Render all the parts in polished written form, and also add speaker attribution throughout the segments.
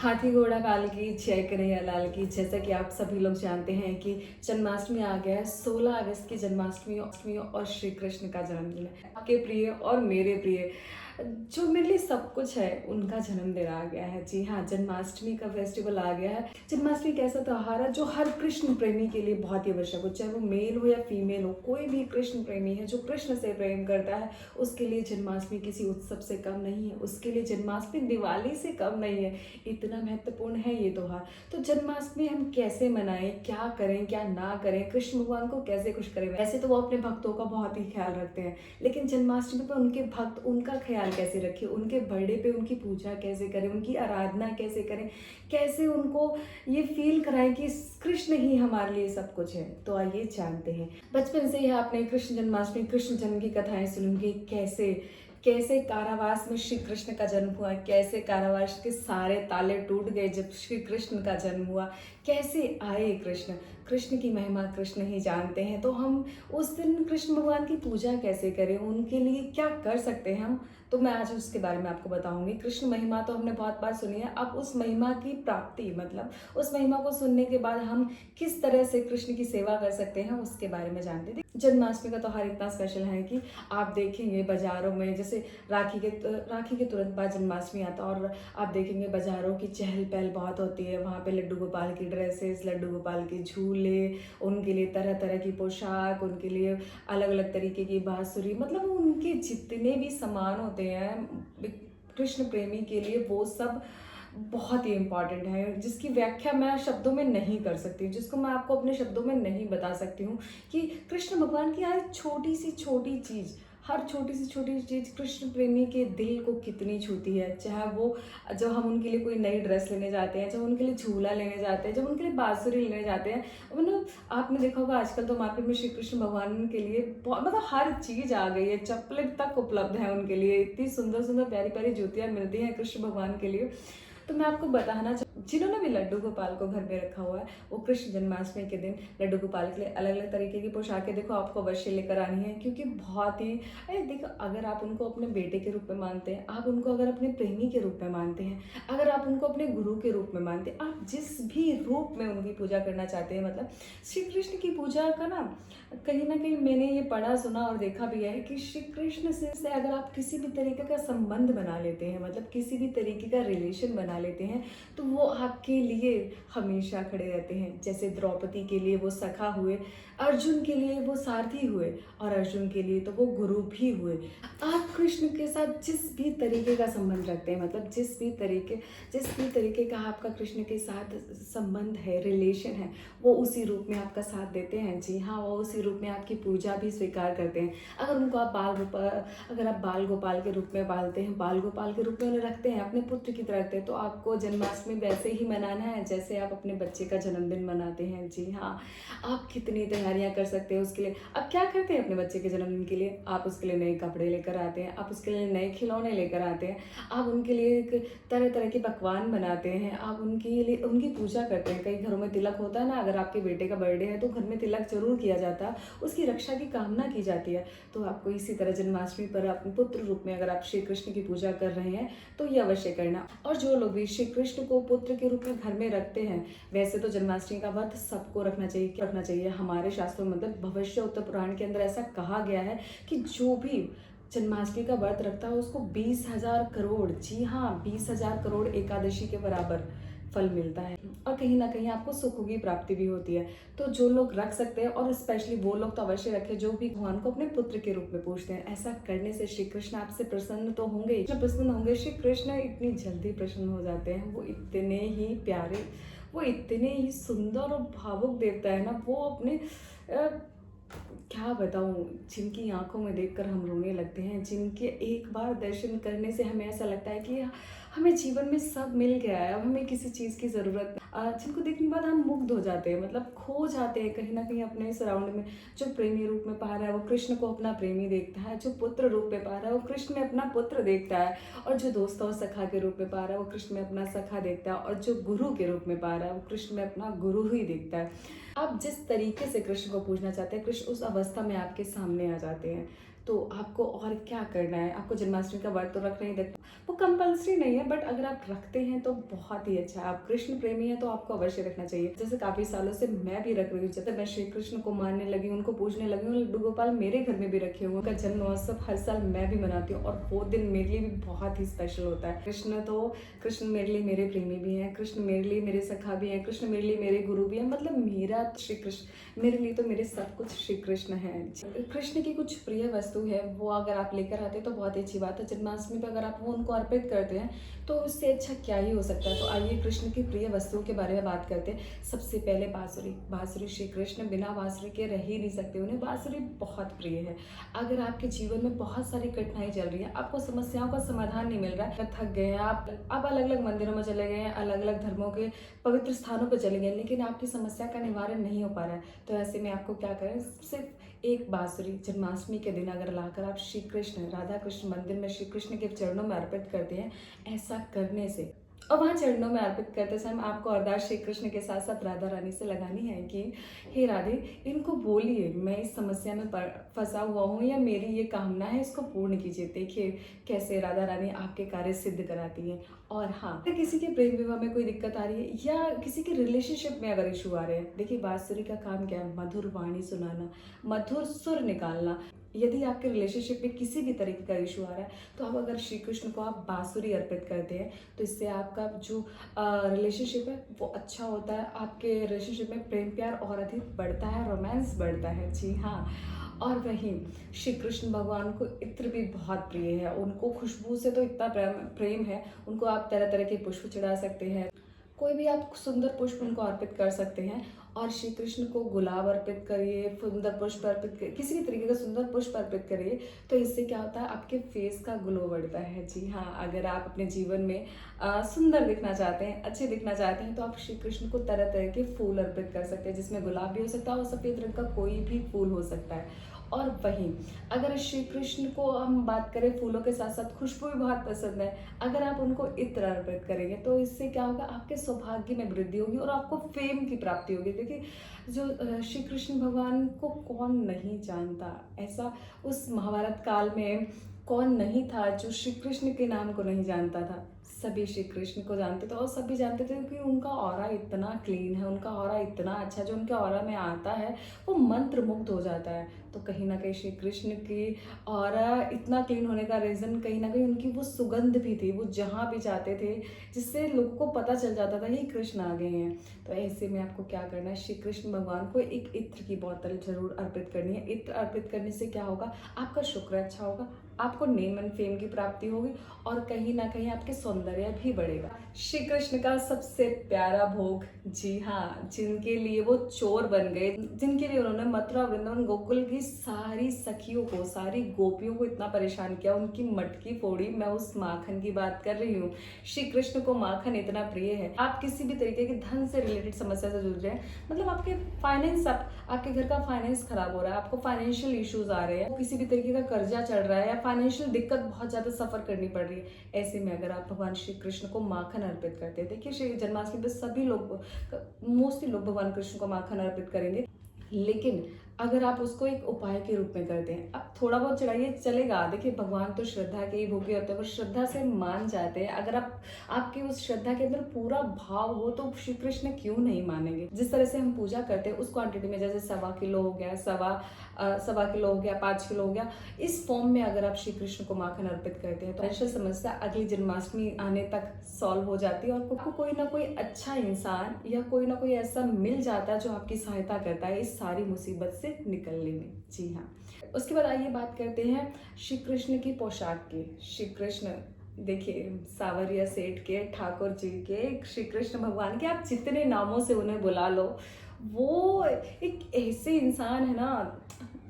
Speaker 1: हाथी घोड़ा पाल की जय कन्हैया लाल की। जैसा कि आप सभी लोग जानते हैं कि जन्माष्टमी आ गया है। 16 अगस्त की जन्माष्टमी और श्री कृष्ण का जन्मदिन है। आपके प्रिय और मेरे प्रिय जो मेरे लिए सब कुछ है उनका जन्मदिन आ गया है। जी हाँ, जन्माष्टमी का फेस्टिवल आ गया है। जन्माष्टमी एक ऐसा त्योहार है जो हर कृष्ण प्रेमी के लिए बहुत ही आवश्यक हो, चाहे वो मेल हो या फीमेल हो। कोई भी कृष्ण प्रेमी है जो कृष्ण से प्रेम करता है, उसके लिए जन्माष्टमी किसी उत्सव से कम नहीं है। उसके लिए जन्माष्टमी दिवाली से कम नहीं है। इतना महत्वपूर्ण है ये त्योहार। तो जन्माष्टमी हम कैसे मनाएं, क्या करें क्या ना करें, कृष्ण भगवान को कैसे खुश करें। वैसे तो वो अपने भक्तों का बहुत ही ख्याल रखते हैं, लेकिन जन्माष्टमी पर उनके भक्त उनका ख्याल कैसे रखें, उनके बर्थडे पे उनकी पूजा कैसे करें, उनकी आराधना कैसे करें, कैसे उनको ये फील कराएं कि कृष्ण ही हमारे लिए सब कुछ है। तो आइए जानते हैं। बचपन से ही आपने कृष्ण जन्माष्टमी, कृष्ण जन्म की कथाएं सुनेंगे। कैसे कैसे कारावास में श्री कृष्ण का जन्म हुआ, कैसे कारावास के सारे ताले टूट गए जब श्री कृष्ण का जन्म हुआ, कैसे आए कृष्ण। कृष्ण की महिमा कृष्ण ही जानते हैं। तो हम उस दिन कृष्ण भगवान की पूजा कैसे करें, उनके लिए क्या कर सकते हैं हम, तो मैं आज उसके बारे में आपको बताऊंगी। कृष्ण महिमा तो हमने बहुत बार सुनी है। अब उस महिमा की प्राप्ति, मतलब उस महिमा को सुनने के बाद हम किस तरह से कृष्ण की सेवा कर सकते हैं, उसके बारे में जानते हैं। जन्माष्टमी का त्योहार इतना स्पेशल है कि आप देखेंगे बाजारों में, जैसे राखी के तुरंत बाद जन्माष्टमी आता है और आप देखेंगे बाजारों की चहल पहल बहुत होती है। वहाँ पे लड्डू गोपाल की ड्रेसेस, लड्डू गोपाल के झूले, उनके लिए तरह तरह की पोशाक, उनके लिए अलग अलग तरीके की बांसुरी, मतलब उनके जितने भी सामान होते हैं कृष्ण प्रेमी के लिए, वो सब बहुत ही इम्पॉर्टेंट है, जिसकी व्याख्या मैं शब्दों में नहीं कर सकती, जिसको मैं आपको अपने शब्दों में नहीं बता सकती हूँ कि कृष्ण भगवान की हर छोटी सी छोटी चीज़, हर छोटी सी छोटी चीज़ कृष्ण प्रेमी के दिल को कितनी छूती है। चाहे वो जब हम उनके लिए कोई नई ड्रेस लेने जाते हैं, जब उनके लिए झूला लेने जाते हैं, जब उनके लिए बांसुरी लेने जाते हैं, मतलब आपने देखा होगा आजकल तो मार्केट में श्री कृष्ण भगवान के लिए बहुत, मतलब हर चीज़ आ गई है। चप्पलें तक उपलब्ध है उनके लिए, इतनी सुंदर सुंदर प्यारी प्यारी जूतियाँ मिलती हैं कृष्ण भगवान के लिए। तो मैं आपको बताना जिन्होंने भी लड्डू गोपाल को घर में रखा हुआ है, वो कृष्ण जन्माष्टमी के दिन लड्डू गोपाल के लिए अलग अलग तरीके की पोशाकें देखो आपको अवश्य लेकर आनी है, क्योंकि बहुत ही, अरे देखो, अगर आप उनको अपने बेटे के रूप में मानते हैं, आप उनको अगर अपने प्रेमी के रूप में मानते हैं, अगर आप उनको अपने गुरु के रूप में मानते हैं, आप जिस भी रूप में उनकी पूजा करना चाहते हैं, मतलब श्री कृष्ण की पूजा का ना कहीं मैंने ये पढ़ा सुना और देखा भी है कि श्री कृष्ण से अगर आप किसी भी तरीके का संबंध बना लेते हैं, मतलब किसी भी तरीके का रिलेशन बना लेते हैं, तो वो आपके लिए हमेशा खड़े रहते हैं। जैसे द्रौपदी के लिए वो सखा हुए, अर्जुन के लिए वो सारथी हुए, और अर्जुन के लिए तो वो गुरु भी हुए। आप कृष्ण के साथ जिस भी तरीके का संबंध रखते हैं, मतलब जिस भी तरीके का आपका कृष्ण के साथ संबंध है, रिलेशन है, वो उसी रूप में आपका साथ देते हैं। जी हाँ, वो उसी रूप में आपकी पूजा भी स्वीकार करते हैं। अगर उनको आप बाल गोपाल के रूप में पालते हैं, बाल गोपाल के रूप में उन्हें रखते हैं, अपने पुत्र की तरह रखते हैं, तो आपको जन्माष्टमी वैसे ही मनाना है जैसे आप अपने बच्चे का जन्मदिन मनाते हैं। जी हाँ, आप कितनी तैयारियां कर सकते हैं उसके लिए। अब क्या करते हैं अपने बच्चे के जन्मदिन के लिए, आप उसके लिए नए कपड़े लेकर आते हैं, आप उसके लिए नए खिलौने लेकर आते हैं, आप उनके लिए एक तरह तरह के पकवान बनाते हैं, आप उनके लिए उनकी पूजा करते हैं। कई घरों में तिलक होता है ना, अगर आपके बेटे का बर्थडे है तो घर में तिलक जरूर किया जाता है, उसकी रक्षा की कामना की जाती है। तो आपको इसी तरह जन्माष्टमी पर अपने पुत्र रूप में अगर आप श्री कृष्ण की पूजा कर रहे हैं तो ये अवश्य करना। और जो लोग भी श्री कृष्ण को पुत्र के रूप में घर में रखते हैं, वैसे तो जन्माष्टमी का व्रत सबको रखना चाहिए। हमारे शास्त्रों में, मतलब भविष्य उत्तर पुराण के अंदर ऐसा कहा गया है कि जो भी जन्माष्टमी का व्रत रखता है उसको 20,000 करोड़, जी हाँ 20,000 करोड़ एकादशी के बराबर फल मिलता है, और कहीं ना कहीं आपको सुखों की प्राप्ति भी होती है। तो जो लोग रख सकते हैं, और स्पेशली वो लोग तो अवश्य रखें जो भी भगवान को अपने पुत्र के रूप में पूजते हैं। ऐसा करने से श्री कृष्ण आपसे प्रसन्न तो होंगे, प्रसन्न होंगे। श्री कृष्ण इतनी जल्दी प्रसन्न हो जाते हैं, वो इतने ही प्यारे, वो इतने ही सुंदर और भावुक देवता है ना, वो अपने क्या बताऊँ, जिनकी आंखों में देखकर हम रोने लगते हैं, जिनके एक बार दर्शन करने से हमें ऐसा लगता है कि हमें जीवन में सब मिल गया है, अब हमें किसी चीज़ की ज़रूरत नहीं। जिनको देखने के बाद हम मुग्ध हो जाते हैं, मतलब खो जाते हैं कहीं ना कहीं अपने सराउंड में। जो प्रेमी रूप में पा रहा है वो कृष्ण को अपना प्रेमी देखता है, जो पुत्र रूप में पा रहा है वो कृष्ण में अपना पुत्र देखता है, और जो दोस्त और सखा के रूप में पा रहा है वो कृष्ण में अपना सखा देखता है, और जो गुरु के रूप में पा रहा है वो कृष्ण में अपना गुरु ही देखता है। आप जिस तरीके से कृष्ण को पूजना चाहते हैं, कृष्ण उस अवस्था में आपके सामने आ जाते हैं। तो आपको और क्या करना है, आपको जन्माष्टमी का व्रत तो रखना ही देखते, वो कंपल्सरी नहीं है, बट अगर आप रखते हैं तो बहुत ही अच्छा है। आप कृष्ण प्रेमी हैं तो आपको अवश्य रखना चाहिए। जैसे काफी सालों से मैं भी रख रही हूँ, जब मैं श्री कृष्ण को मानने लगी, उनको पूजने लगी हूँ, लड्डू गोपाल मेरे घर में भी रखे हुए, उनका जन्म महोत्सव हर साल मैं भी मनाती हूँ और वो दिन मेरे लिए भी बहुत ही स्पेशल होता है। कृष्ण मेरे लिए मेरे प्रेमी भी हैं, कृष्ण मेरे लिए मेरे सखा भी हैं, कृष्ण मेरे लिए मेरे गुरु भी हैं, मतलब मेरा श्री कृष्ण मेरे लिए तो मेरे सब कुछ श्री कृष्ण है। कृष्ण की कुछ प्रिय वस्तु है वो अगर आप लेकर आते हैं तो बहुत ही अच्छी बात है। जन्माष्टमी पर अगर आप वो उनको अर्पित करते हैं तो उससे अच्छा क्या ही हो सकता है। तो आइए कृष्ण की प्रिय वस्तुओं के बारे में बात करते हैं। सबसे पहले बांसुरी श्री कृष्ण बिना बांसुरी के रह ही नहीं सकते, उन्हें बांसुरी बहुत प्रिय है। अगर आपके जीवन में बहुत सारी कठिनाई चल रही है, आपको समस्याओं का समाधान नहीं मिल रहा है, थक गए हैं आप अलग अलग मंदिरों में चले गए हैं, अलग अलग धर्मों के पवित्र स्थानों पर चले गए, लेकिन आपकी समस्या का निवारण नहीं हो पा रहा है, तो ऐसे में आपको क्या करें, सिर्फ एक बांसुरी जन्माष्टमी के दिन अगर लाकर आप श्री कृष्ण राधा कृष्ण मंदिर में श्री कृष्ण के चरणों में अर्पित करते हैं, ऐसा करने से और वहाँ चरणों में अर्पित करते समय आपको अरदास श्री कृष्ण के साथ साथ राधा रानी से लगानी है कि हे राधे, इनको बोलिए मैं इस समस्या में फंसा हुआ हूँ या मेरी ये कामना है, इसको पूर्ण कीजिए। देखिए कैसे राधा रानी आपके कार्य सिद्ध कराती हैं। और हाँ, अगर किसी के प्रेम विवाह में कोई दिक्कत आ रही है या किसी के रिलेशनशिप में अगर इशू आ रहे हैं, देखिए बांसुरी का काम क्या है, मधुर वाणी सुनाना, मधुर सुर निकालना। यदि आपके रिलेशनशिप में किसी भी तरीके का इशू आ रहा है तो आप अगर श्री कृष्ण को आप बांसुरी अर्पित करते हैं तो इससे आपका जो रिलेशनशिप है वो अच्छा होता है, आपके रिलेशनशिप में प्रेम प्यार और अधिक बढ़ता है, रोमांस बढ़ता है। जी हाँ, और वहीं श्री कृष्ण भगवान को इत्र भी बहुत प्रिय है, उनको खुशबू से तो इतना प्रेम है, उनको आप तरह तरह के पुष्प चढ़ा सकते हैं, कोई भी आप सुंदर पुष्प उनको अर्पित कर सकते हैं। और श्री कृष्ण को गुलाब अर्पित करिए, सुंदर पुष्प अर्पित करिए, किसी भी तरीके का सुंदर पुष्प अर्पित करिए, तो इससे क्या होता है, आपके फेस का ग्लो बढ़ता है। जी हाँ, अगर आप अपने जीवन में सुंदर दिखना चाहते हैं, अच्छे दिखना चाहते हैं, तो आप श्री कृष्ण को तरह तरह के फूल अर्पित कर सकते हैं, जिसमें गुलाब भी हो सकता है और सफ़ेद रंग का कोई भी फूल हो सकता है। और वहीं अगर श्री कृष्ण को हम बात करें, फूलों के साथ साथ खुशबू भी बहुत पसंद है, अगर आप उनको इत्र अर्पित करेंगे तो इससे क्या होगा, आपके सौभाग्य में वृद्धि होगी और आपको फेम की प्राप्ति होगी। देखिए जो श्री कृष्ण भगवान को कौन नहीं जानता, ऐसा उस महाभारत काल में कौन नहीं था जो श्री कृष्ण के नाम को नहीं जानता था। सभी श्री कृष्ण को जानते थे और सभी जानते थे क्योंकि उनका ऑरा इतना क्लीन है, उनका ऑरा इतना अच्छा, जो उनके ऑरा में आता है वो मंत्र मुग्ध हो जाता है। तो कहीं ना कहीं श्री कृष्ण की ऑरा इतना क्लीन होने का रीज़न कहीं ना कहीं उनकी वो सुगंध भी थी, वो जहाँ भी जाते थे जिससे लोगों को पता चल जाता था ये कृष्ण आ गए हैं। तो ऐसे में आपको क्या करना है, श्री कृष्ण भगवान को एक इत्र की बोतल जरूर अर्पित करनी है। इत्र अर्पित करने से क्या होगा, आपका शुक्र अच्छा होगा, आपको नेम एंड फेम की प्राप्ति होगी और कहीं ना कहीं आपके सौंदर्य भी बढ़ेगा। श्री कृष्ण का सबसे प्यारा भोग, जी हाँ, जिनके लिए वो चोर बन गए, जिनके लिए उन्होंने मथुरा वृंदावन गोकुल की सारी सखियों को, सारी गोपियों को इतना परेशान किया, उनकी मटकी फोड़ी, मैं उस माखन की बात कर रही हूँ। श्री कृष्ण को माखन इतना प्रिय है। आप किसी भी तरीके के धन से रिलेटेड समस्या से जूझ रहे हैं, मतलब आपके फाइनेंस, आपके घर का फाइनेंस खराब हो रहा है, आपको फाइनेंशियल इश्यूज आ रहे हैं, किसी भी तरीके का कर्जा चढ़ रहा है या फाइनेंशियल दिक्कत बहुत ज्यादा सफर करनी पड़ रही है, ऐसे में अगर आप भगवान श्री कृष्ण को माखन अर्पित करते हैं, देखिए श्री जन्माष्टमी पे सभी लोग, मोस्टली लोग भगवान कृष्ण को माखन अर्पित करेंगे, लेकिन अगर आप उसको एक उपाय के रूप में करते हैं, अब थोड़ा बहुत चढ़ाइए चलेगा। देखिए भगवान तो श्रद्धा के ही भोगे होते हैं, वो श्रद्धा से मान जाते हैं। अगर आपकी उस श्रद्धा के अंदर पूरा भाव हो तो श्री कृष्ण क्यों नहीं मानेंगे। जिस तरह से हम पूजा करते हैं उस क्वांटिटी में, जैसे 1.25 किलो हो गया, सवा किलो हो गया, 5 किलो हो गया, इस फॉर्म में अगर आप श्री कृष्ण को माखन अर्पित करते हैं तो ऐसी समस्या अगली जन्माष्टमी आने तक सॉल्व हो जाती है और आपको कोई ना कोई अच्छा इंसान या कोई ना कोई ऐसा मिल जाता है जो आपकी सहायता करता है इस सारी मुसीबत से निकलने में। जी हाँ, उसके बाद आइए बात करते हैं श्री कृष्ण की पोशाक की। श्री कृष्ण देखिए, सावरिया सेठ के, ठाकुर जी के, श्री कृष्ण भगवान के, आप जितने नामों से उन्हें बुला लो, वो एक ऐसे इंसान है ना,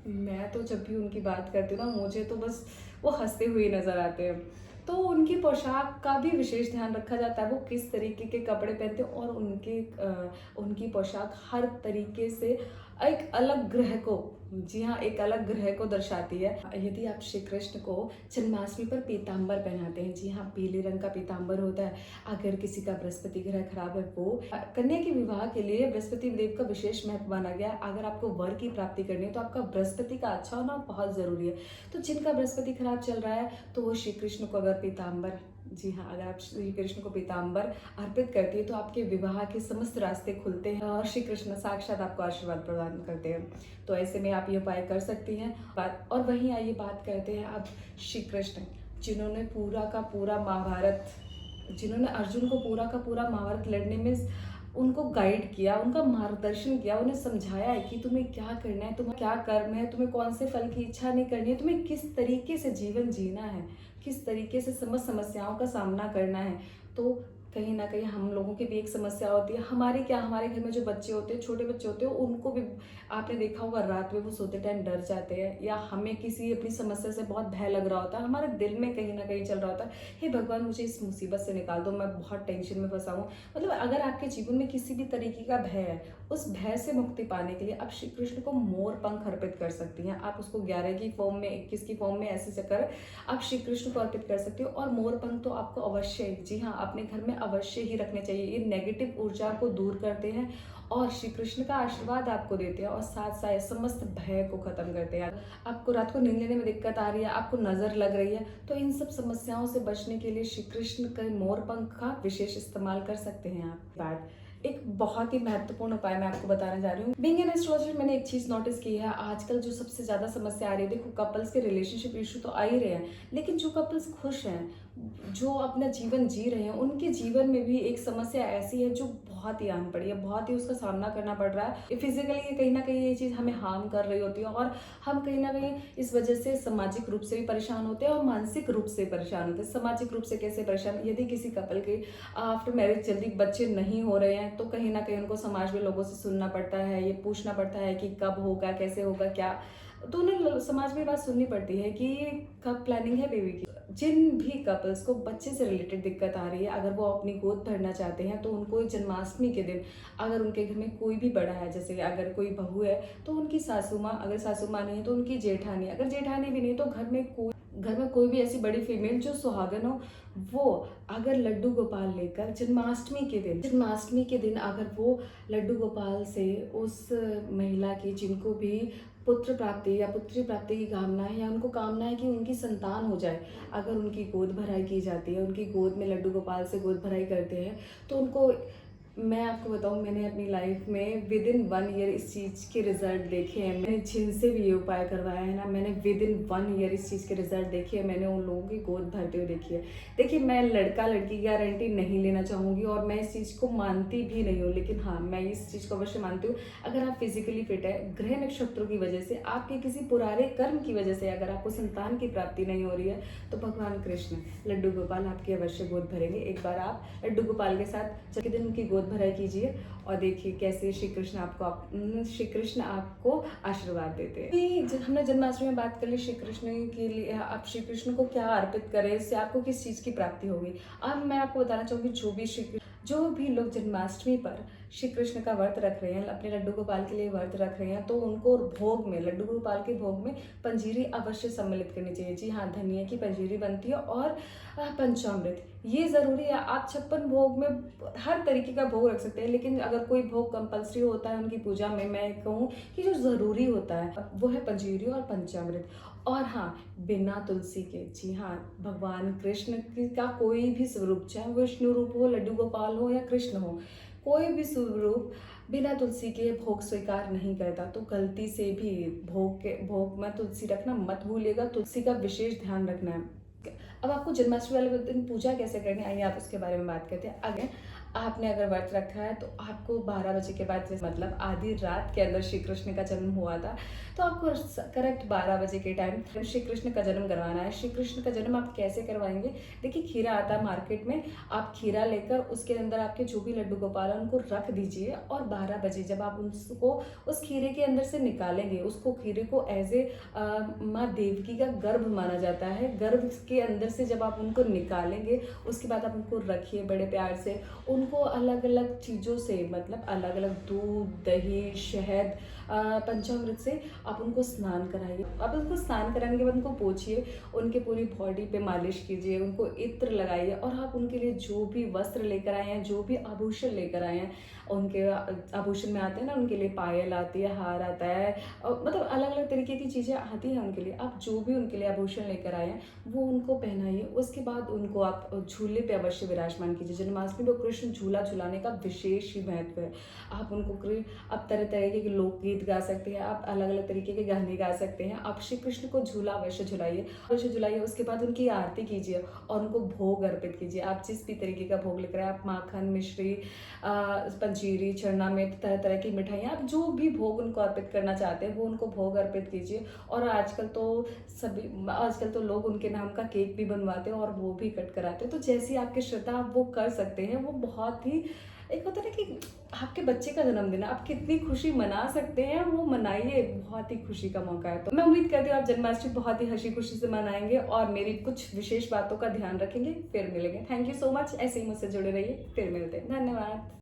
Speaker 1: मैं तो जब भी उनकी बात करती हूँ ना, मुझे तो बस वो हंसते हुए नजर आते हैं। तो उनकी पोशाक का भी विशेष ध्यान रखा जाता है, वो किस तरीके के कपड़े पहनते हैं और उनकी पोशाक हर तरीके से एक अलग ग्रह को, जी हाँ, एक अलग ग्रह को दर्शाती है। यदि आप श्री कृष्ण को जन्माष्टमी पर पीताम्बर पहनाते हैं, जी हाँ, पीले रंग का पीताम्बर होता है। अगर किसी का बृहस्पति ग्रह खराब है, वो कन्या के विवाह के लिए बृहस्पति देव का विशेष महत्व माना गया है। अगर आपको वर की प्राप्ति करनी है तो आपका बृहस्पति का अच्छा होना बहुत जरूरी है। तो जिनका बृहस्पति खराब चल रहा है तो वो श्री कृष्ण को अगर पीताम्बर, जी हाँ, अगर आप श्री कृष्ण को पीताम्बर अर्पित करती है तो आपके विवाह के समस्त रास्ते खुलते हैं और श्री कृष्ण साक्षात आपको आशीर्वाद प्रदान करते हैं। तो ऐसे में आप ये उपाय कर सकती हैं। और वहीं आइए बात करते हैं अब श्री कृष्ण, जिन्होंने पूरा का पूरा महाभारत, जिन्होंने अर्जुन को पूरा का पूरा महाभारत लड़ने में उनको गाइड किया, उनका मार्गदर्शन किया, उन्हें समझाया है कि तुम्हें क्या करना है, तुम्हें क्या कर्म है, तुम्हें कौन से फल की इच्छा नहीं करनी है, तुम्हें किस तरीके से जीवन जीना है, किस तरीके से समस्त समस्याओं का सामना करना है। तो कहीं ना कहीं हम लोगों की भी एक समस्या होती है। हमारे घर में जो बच्चे होते हैं, छोटे बच्चे होते हैं, उनको भी आपने देखा होगा रात में वो सोते टाइम डर जाते हैं, या हमें किसी अपनी समस्या से बहुत भय लग रहा होता है, हमारे दिल में कहीं ना कहीं चल रहा होता है, हे भगवान मुझे इस मुसीबत से निकाल दो, मैं बहुत टेंशन में फंसा हूँ। मतलब अगर आपके जीवन में किसी भी तरीके का भय है, उस भय से मुक्ति पाने के लिए आप श्री कृष्ण को मोर पंख अर्पित कर सकती हैं। आप उसको 11 की फॉर्म में, 21 की फॉर्म में ऐसे कर आप श्री कृष्ण को अर्पित कर सकते हो। और मोर पंख तो आपको अवश्य, जी हाँ, अपने घर में अवश्य ही रखने चाहिए। ये नेगेटिव ऊर्जा को दूर करते हैं और श्री कृष्ण का आशीर्वाद आपको देते हैं और साथ साथ समस्त भय को खत्म करते हैं। आपको रात को नींद लेने में दिक्कत आ रही है, आपको नजर लग रही है, तो इन सब समस्याओं से बचने के लिए श्री कृष्ण के मोर पंख का विशेष इस्तेमाल कर सकते हैं आप। बात एक बहुत ही महत्वपूर्ण उपाय मैं आपको बताने जा रही हूँ। बीइंग एन एस्ट्रोलॉजर मैंने एक चीज नोटिस की है, आजकल जो सबसे ज्यादा समस्या आ रही है, देखो कपल्स के रिलेशनशिप इशू तो आ ही रहे हैं, लेकिन जो कपल्स खुश हैं, जो अपना जीवन जी रहे हैं, उनके जीवन में भी एक समस्या ऐसी है जो बहुत ही आन पड़ी है, बहुत ही उसका सामना करना पड़ रहा है। फिजिकली कहीं ना कहीं ये चीज़ हमें हार्म कर रही होती है और हम कहीं ना कहीं इस वजह से सामाजिक रूप से भी परेशान होते हैं और मानसिक रूप से परेशान होते हैं। सामाजिक रूप से कैसे परेशान? यदि किसी कपल के आफ्टर मैरिज जल्दी बच्चे नहीं हो रहे हैं तो कहीं ना कहीं उनको समाज में लोगों से सुनना पड़ता है, ये पूछना पड़ता है कि कब होगा, कैसे होगा, क्या, तो उन्हें समाज में बात सुननी पड़ती है कि कब प्लानिंग है बेबी की। जिन भी कपल्स को बच्चे से रिलेटेड दिक्कत आ रही है, अगर वो अपनी गोद भरना चाहते हैं तो उनको जन्माष्टमी के दिन, अगर उनके घर में कोई भी बड़ा है, जैसे अगर कोई बहू है तो उनकी सासू माँ, अगर सासू माँ नहीं है तो उनकी जेठानी, अगर जेठानी भी नहीं तो घर में कोई भी ऐसी बड़ी फीमेल जो सुहागन हो, वो अगर लड्डू गोपाल लेकर जन्माष्टमी के दिन अगर वो लड्डू गोपाल से उस महिला की, जिनको भी पुत्र प्राप्ति या पुत्री प्राप्ति की कामना है, या उनको कामना है कि उनकी संतान हो जाए, अगर उनकी गोद भराई की जाती है, उनकी गोद में लड्डू गोपाल से गोद भराई करते हैं, तो उनको, मैं आपको बताऊं, मैंने अपनी लाइफ में विद इन 1 ईयर इस चीज़ के रिजल्ट देखे हैं। मैंने जिनसे भी ये उपाय करवाया है ना, मैंने विद इन 1 ईयर इस चीज़ के रिजल्ट देखे हैं। मैंने उन लोगों की गोद भरते हुए देखी है। देखिए, मैं लड़का लड़की की गारंटी नहीं लेना चाहूँगी और मैं इस चीज़ को मानती भी नहीं हूँ, लेकिन हाँ, मैं इस चीज़ को अवश्य मानती हूँ। अगर आप फिजिकली फिट है, ग्रह नक्षत्रों की वजह से, आपके किसी पुराने कर्म की वजह से अगर आपको संतान की प्राप्ति नहीं हो रही है, तो भगवान कृष्ण लड्डू गोपाल आपकी अवश्य गोद भरेंगे। एक बार आप लड्डू गोपाल के साथ जब दिन उनकी गोद भराई कीजिए और देखिए कैसे श्री कृष्ण आपको आशीर्वाद देते हैं। जब हमने जन्माष्टमी में बात कर ली श्री कृष्ण के लिए, आप श्री कृष्ण को क्या अर्पित करें, इससे आपको किस चीज की प्राप्ति होगी। अब मैं आपको बताना चाहूंगी, जो भी लोग जन्माष्टमी पर श्री कृष्ण का व्रत रख रहे हैं, अपने लड्डू गोपाल के लिए व्रत रख रहे हैं, तो उनको भोग में, लड्डू गोपाल के भोग में पंजीरी अवश्य सम्मिलित करनी चाहिए। जी हाँ, धनिया की पंजीरी बनती है और पंचामृत, ये जरूरी है। आप 56 भोग में हर तरीके का भोग रख सकते हैं, लेकिन अगर कोई भोग कंपल्सरी होता है उनकी पूजा में, मैं कहूँ कि जो जरूरी होता है वो है पंजीरी और पंचामृत। और हाँ, बिना तुलसी के, जी हाँ, भगवान कृष्ण का कोई भी स्वरूप, चाहे विष्णु रूप हो, लड्डू गोपाल हो या कृष्ण हो, कोई भी स्वरूप बिना तुलसी के भोग स्वीकार नहीं करता। तो गलती से भी भोग में तुलसी रखना मत भूलिएगा, तुलसी का विशेष ध्यान रखना है। अब आपको जन्माष्टमी वाले दिन पूजा कैसे करनी है, आइए आप उसके बारे में बात करते हैं। अगर आपने अगर व्रत रखा है तो आपको 12 बजे के बाद, मतलब आधी रात के अंदर श्री कृष्ण का जन्म हुआ था, तो आपको करेक्ट 12 बजे के टाइम श्री कृष्ण का जन्म करवाना है। श्री कृष्ण का जन्म आप कैसे करवाएंगे? देखिए, खीरा आता है मार्केट में, आप खीरा लेकर उसके अंदर आपके जो भी लड्डू गोपाल उनको रख दीजिए और 12 बजे जब आप उसको उस खीरे के अंदर से निकालेंगे, उसको खीरे को एज ए माँ देवकी का गर्भ माना जाता है, गर्भ के अंदर से जब आप उनको निकालेंगे, उसके बाद आप उनको रखिए बड़े प्यार से, उनको अलग अलग चीज़ों से, मतलब अलग अलग दूध, दही, शहद, पंचामृत से आप उनको स्नान कराइए। आप उनको स्नान कराने के बाद उनको पोछिए, उनके पूरी बॉडी पे मालिश कीजिए, उनको इत्र लगाइए, और आप उनके लिए जो भी वस्त्र लेकर आए हैं, जो भी आभूषण लेकर आए हैं, उनके आभूषण में आते हैं ना, उनके लिए पायल आती है, हार आता है, मतलब अलग अलग तरीके की चीज़ें आती हैं उनके लिए। आप जो भी उनके लिए आभूषण लेकर आए हैं वो उनको पहनाइए। उसके बाद उनको आप झूले पे अवश्य विराजमान कीजिए। जन्माष्टमी में कृष्ण झूला झुलाने का विशेष ही महत्व है। आप उनको आप तरह तरीके के लोकगीत गा सकते हैं, आप अलग अलग तरीके के गाने गा सकते हैं। आप श्री कृष्ण को झूला अवश्य झुलाइए, अवश्य झुलाइए। उसके बाद उनकी आरती कीजिए और उनको भोग अर्पित कीजिए। आप जिस भी तरीके का भोग लेकर आए, आप माखन, मिश्री, पंजीरी, चरणामृत, तरह तरह की मिठाइयाँ, आप जो भी भोग उनको अर्पित करना चाहते हैं वो उनको भोग अर्पित कीजिए। और आजकल तो लोग उनके नाम का केक भी बनवाते हैं और वो भी कट कराते हैं। तो जैसी आपकी श्रद्धा आप वो कर सकते हैं। वो बहुत ही, एक होता है ना कि आपके बच्चे का जन्मदिन है, आप कितनी खुशी मना सकते हैं वो मनाइए, बहुत ही खुशी का मौका है। तो मैं उम्मीद करती हूँ आप जन्माष्टमी बहुत ही हंसी खुशी से मनाएंगे और मेरी कुछ विशेष बातों का ध्यान रखेंगे। फिर मिलेंगे। Thank you so much. ऐसे ही मुझसे जुड़े रहिए। फिर मिलते हैं। धन्यवाद।